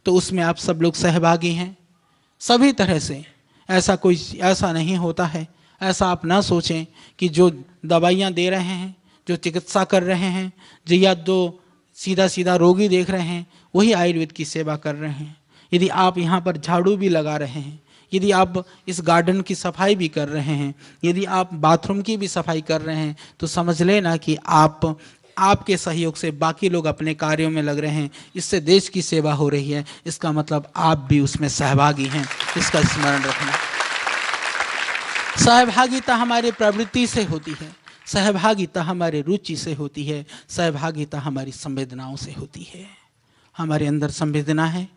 तो उसमें आप सब लोग सहभागी हैं सभी तरह से। ऐसा नहीं होता है, ऐसा आप ना सोचें कि जो दवाइयाँ दे रहे हैं, जो चिकित्सा कर रहे हैं, जो या जो सीधा सीधा रोगी देख रहे हैं, वही आयुर्वेद की सेवा कर रहे हैं। यदि आप यहाँ पर झाड़ू भी लगा रहे हैं, यदि आप इस गार्डन की सफाई भी कर रहे हैं, यदि आप बाथरूम की भी सफाई कर रहे हैं, तो समझ लेना कि आपके सहयोग से बाकी लोग अपने कार्यों में लग रहे हैं, इससे देश की सेवा हो रही है। इसका मतलब आप भी उसमें सहभागी हैं, इसका स्मरण रखना। सहभागिता हमारी प्रवृत्ति से होती है, सहभागिता हमारी रुचि से होती है, सहभागिता हमारी संवेदनाओं से होती है। हमारे अंदर संवेदना है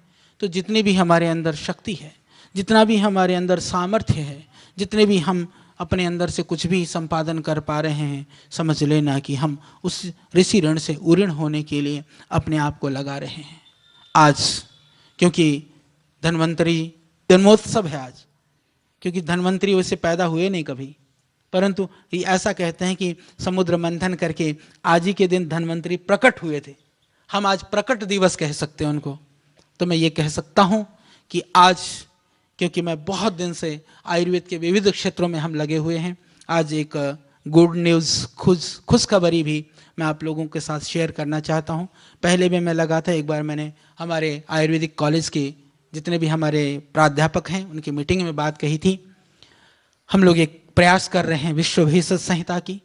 तो जितनी भी हमारे अंदर शक्ति है, जितना भी हमारे अंदर सामर्थ्य है, जितने भी हम अपने अंदर से कुछ भी संपादन कर पा रहे हैं, समझ लेना कि हम उस ऋषि ऋण से उऋण होने के लिए अपने आप को लगा रहे हैं। आज क्योंकि धन्वंतरी जन्मोत्सव है आज, क्योंकि धन्वंतरी वैसे पैदा हुए नहीं कभी, परंतु ऐसा कहते हैं कि समुद्र मंथन करके आज ही के दिन धन्वंतरी प्रकट हुए थे। हम आज प्रकट दिवस कह सकते हैं उनको। तो मैं ये कह सकता हूँ कि आज, क्योंकि मैं बहुत दिन से आयुर्वेद के विविध क्षेत्रों में हम लगे हुए हैं, आज एक गुड न्यूज़, खुशखबरी भी मैं आप लोगों के साथ शेयर करना चाहता हूँ। पहले भी मैं लगा था, एक बार मैंने हमारे आयुर्वेदिक कॉलेज के जितने भी हमारे प्राध्यापक हैं उनकी मीटिंग में बात कही थी। हम लोग एक प्रयास कर रहे हैं विश्व भेषज संहिता की,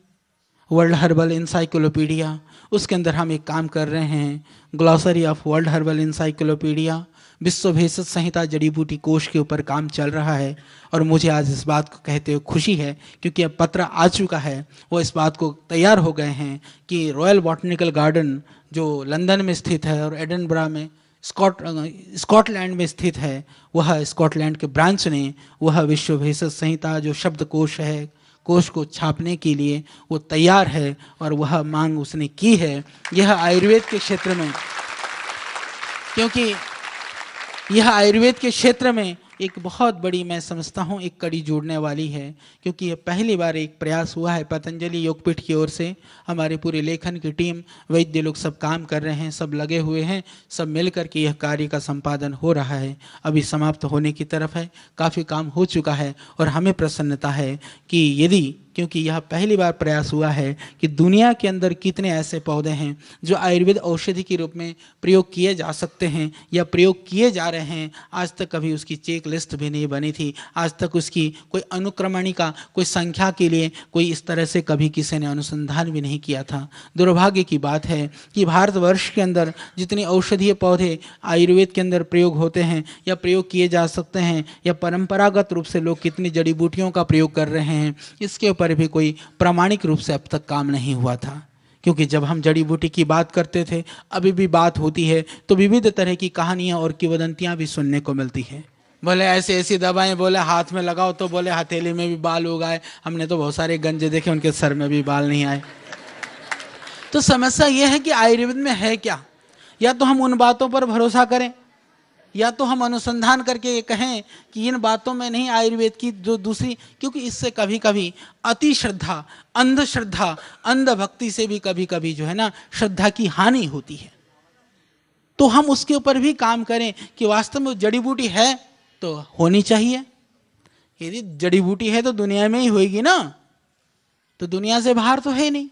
वर्ल्ड हर्बल इंसाइक्लोपीडिया, उसके अंदर हम एक काम कर रहे हैं। Glossary of world herbal encyclopedia, विश्व भेषज संहिता जड़ी बूटी कोश के ऊपर काम चल रहा है। और मुझे आज इस बात को कहते हुए खुशी है, क्योंकि अब पत्र आ चुका है, वो इस बात को तैयार हो गए हैं कि रॉयल बॉटनिकल गार्डन जो लंदन में स्थित है और एडिनबरा में स्कॉटलैंड में स्थित है, वह स्कॉटलैंड के ब्रांच ने वह विश्व भेषज संहिता जो शब्दकोश है, कोश को छापने के लिए वो तैयार है और वह मांग उसने की है। यह आयुर्वेद के क्षेत्र में, क्योंकि यह आयुर्वेद के क्षेत्र में एक बहुत बड़ी, मैं समझता हूँ, एक कड़ी जोड़ने वाली है, क्योंकि यह पहली बार एक प्रयास हुआ है पतंजलि योगपीठ की ओर से। हमारे पूरे लेखन की टीम, वैद्य लोग सब काम कर रहे हैं, सब लगे हुए हैं, सब मिलकर के यह कार्य का संपादन हो रहा है। अभी समाप्त होने की तरफ है, काफ़ी काम हो चुका है और हमें प्रसन्नता है कि यदि, क्योंकि यह पहली बार प्रयास हुआ है कि दुनिया के अंदर कितने ऐसे पौधे हैं जो आयुर्वेद औषधि के रूप में प्रयोग किए जा सकते हैं या प्रयोग किए जा रहे हैं। आज तक कभी उसकी चेक लिस्ट भी नहीं बनी थी, आज तक उसकी कोई अनुक्रमणिका, कोई संख्या के लिए कोई इस तरह से कभी किसी ने अनुसंधान भी नहीं किया था। दुर्भाग्य की बात है कि भारतवर्ष के अंदर जितने औषधीय पौधे आयुर्वेद के अंदर प्रयोग होते हैं या प्रयोग किए जा सकते हैं, या परंपरागत रूप से लोग कितनी जड़ी बूटियों का प्रयोग कर रहे हैं, इसके ऊपर भी कोई प्रामाणिक रूप से अब तक काम नहीं हुआ था। क्योंकि जब हम जड़ी बूटी की बात करते थे, अभी भी बात होती है, तो विविध तरह की कहानियां और किंवदंतियां भी सुनने को मिलती है। बोले ऐसी ऐसी दवाएं, बोले हाथ में लगाओ तो बोले हथेली में भी बाल उग आए। हमने तो बहुत सारे गंजे देखे, उनके सर में भी बाल नहीं आए। तो समस्या यह है कि आयुर्वेद में है क्या? या तो हम उन बातों पर भरोसा करें, या तो हम अनुसंधान करके ये कहें कि इन बातों में नहीं, आयुर्वेद की जो दूसरी, क्योंकि इससे कभी कभी अति श्रद्धा, अंधश्रद्धा, अंधभक्ति से भी कभी कभी जो है ना श्रद्धा की हानि होती है। तो हम उसके ऊपर भी काम करें कि वास्तव में जड़ी बूटी है तो होनी चाहिए। यदि जड़ी बूटी है तो दुनिया में ही होगी ना, तो दुनिया से बाहर तो है नहीं,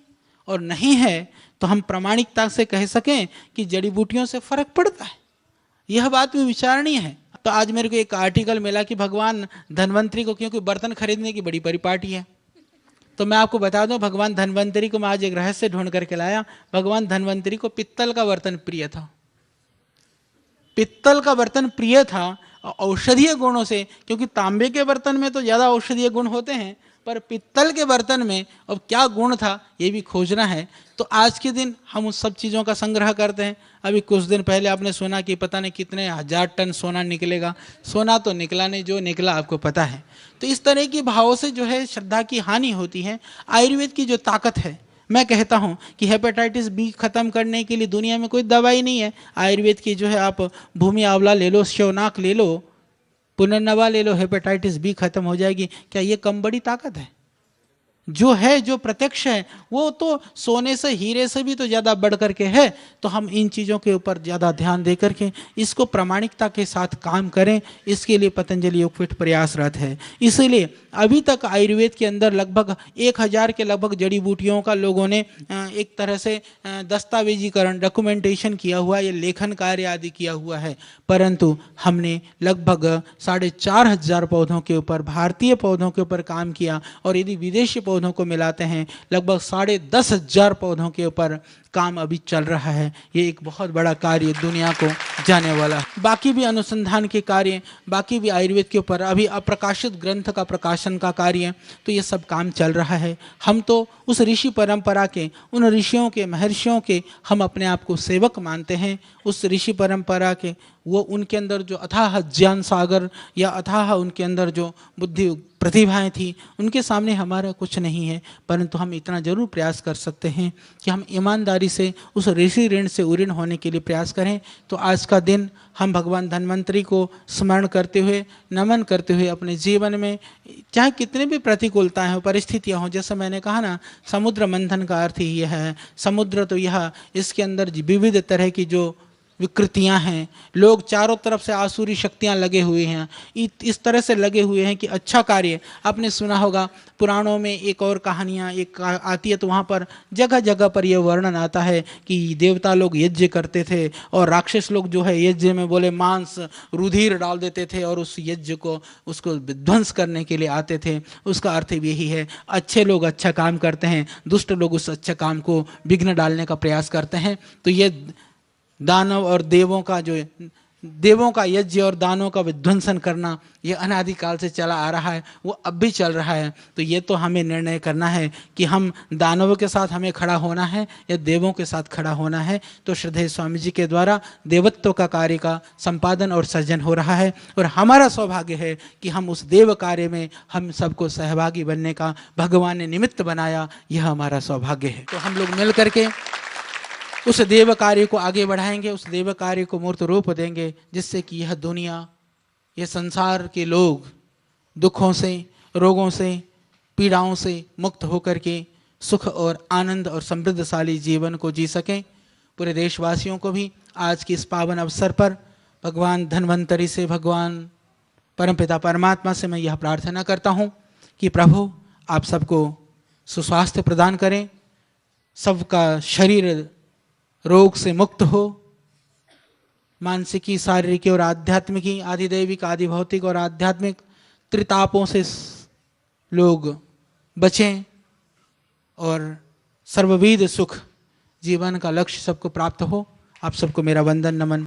और नहीं है तो हम प्रामाणिकता से कह सकें कि जड़ी बूटियों से फर्क पड़ता है। यह बात भी विचारणीय है। तो आज मेरे को एक आर्टिकल मिला कि भगवान धन्वंतरी को, क्योंकि बर्तन खरीदने की बड़ी परिपाटी है, तो मैं आपको बता दूं, भगवान धन्वंतरी को मैं आज एक रहस्य ढूंढ करके लाया। भगवान धन्वंतरी को पित्तल का बर्तन प्रिय था, पित्तल का बर्तन प्रिय था औषधीय गुणों से, क्योंकि तांबे के बर्तन में तो ज़्यादा औषधीय गुण होते हैं, पर पित्तल के बर्तन में अब क्या गुण था ये भी खोजना है। तो आज के दिन हम उस सब चीज़ों का संग्रह करते हैं। अभी कुछ दिन पहले आपने सुना कि पता नहीं कितने 1000 टन सोना निकलेगा। सोना तो निकला नहीं, जो निकला आपको पता है। तो इस तरह की भावों से जो है श्रद्धा की हानि होती है। आयुर्वेद की जो ताकत है, मैं कहता हूं कि हेपेटाइटिस बी खत्म करने के लिए दुनिया में कोई दवाई नहीं है। आयुर्वेद की जो है, आप भूमि आंवला ले लो, शवनाक ले लो, पुनर्नवा ले लो, हेपेटाइटिस बी खत्म हो जाएगी। क्या ये कम बड़ी ताकत है? जो है, जो प्रत्यक्ष है, वो तो सोने से, हीरे से भी तो ज़्यादा बढ़ करके है। तो हम इन चीज़ों के ऊपर ज़्यादा ध्यान दे करके इसको प्रामाणिकता के साथ काम करें, इसके लिए पतंजलि योगपीठ प्रयासरत है। इसीलिए अभी तक आयुर्वेद के अंदर लगभग 1000 के लगभग जड़ी बूटियों का लोगों ने एक तरह से दस्तावेजीकरण, डॉक्यूमेंटेशन किया हुआ, ये लेखन कार्य आदि किया हुआ है। परंतु हमने लगभग 4500 पौधों के ऊपर, भारतीय पौधों के ऊपर काम किया, और यदि विदेशी पौधों को मिलाते हैं लगभग 10,500 पौधों के ऊपर काम अभी चल रहा है। ये एक बहुत बड़ा कार्य दुनिया को जाने वाला है। बाकी भी अनुसंधान के कार्य, बाकी भी आयुर्वेद के ऊपर अभी अप्रकाशित ग्रंथ का प्रकाशन का कार्य, तो ये सब काम चल रहा है। हम तो उस ऋषि परंपरा के, उन ऋषियों के, महर्षियों के हम अपने आप को सेवक मानते हैं। उस ऋषि परंपरा के, वो उनके अंदर जो अथाह ज्ञान सागर या अथाह उनके अंदर जो बुद्धि प्रतिभाएं थी, उनके सामने हमारा कुछ नहीं है। परंतु हम इतना जरूर प्रयास कर सकते हैं कि हम ईमानदारी से उस ऋषि ऋण से उऋण होने के लिए प्रयास करें। तो आज का दिन हम भगवान धन्वंतरी को स्मरण करते हुए, नमन करते हुए अपने जीवन में चाहे कितनी भी प्रतिकूलताएं हो, परिस्थितियां हो, जैसे मैंने कहा ना, समुद्र मंथन का अर्थ ही यह है। समुद्र तो यह, इसके अंदर विविध तरह की जो विकृतियां हैं, लोग चारों तरफ से आसुरी शक्तियां लगे हुए हैं, इस तरह से लगे हुए हैं कि अच्छा कार्य, आपने सुना होगा पुराणों में एक और कहानियां एक आती है, तो वहाँ पर जगह जगह पर यह वर्णन आता है कि देवता लोग यज्ञ करते थे और राक्षस लोग जो है यज्ञ में बोले मांस रुधिर डाल देते थे और उस यज्ञ को, उसको विध्वंस करने के लिए आते थे। उसका अर्थ भी यही है, अच्छे लोग अच्छा काम करते हैं, दुष्ट लोग उस अच्छे काम को विघ्न डालने का प्रयास करते हैं। तो ये दानव और देवों का जो, देवों का यज्ञ और दानों का विध्वंसन करना, ये अनादिकाल से चला आ रहा है, वो अब भी चल रहा है। तो ये तो हमें निर्णय करना है कि हम दानवों के साथ हमें खड़ा होना है या देवों के साथ खड़ा होना है। तो श्रद्धेय स्वामी जी के द्वारा देवत्व का कार्य का संपादन और सर्जन हो रहा है, और हमारा सौभाग्य है कि हम उस देव कार्य में हम सबको सहभागी बनने का भगवान ने निमित्त बनाया, यह हमारा सौभाग्य है। तो हम लोग मिल करके उस देव कार्य को आगे बढ़ाएंगे, उस देव कार्य को मूर्त रूप देंगे, जिससे कि यह दुनिया, यह संसार के लोग दुखों से, रोगों से, पीड़ाओं से मुक्त होकर के सुख और आनंद और समृद्धशाली जीवन को जी सकें। पूरे देशवासियों को भी आज के इस पावन अवसर पर भगवान धन्वंतरी से, भगवान परमपिता परमात्मा से मैं यह प्रार्थना करता हूँ कि प्रभु आप सबको सुस्वास्थ्य प्रदान करें, सबका शरीर रोग से मुक्त हो, मानसिकी, शारीरिक और आध्यात्मिकी, आधिदैविक, आदि भौतिक और आध्यात्मिक त्रितापों से लोग बचें, और सर्वविध सुख जीवन का लक्ष्य सबको प्राप्त हो। आप सबको मेरा वंदन, नमन।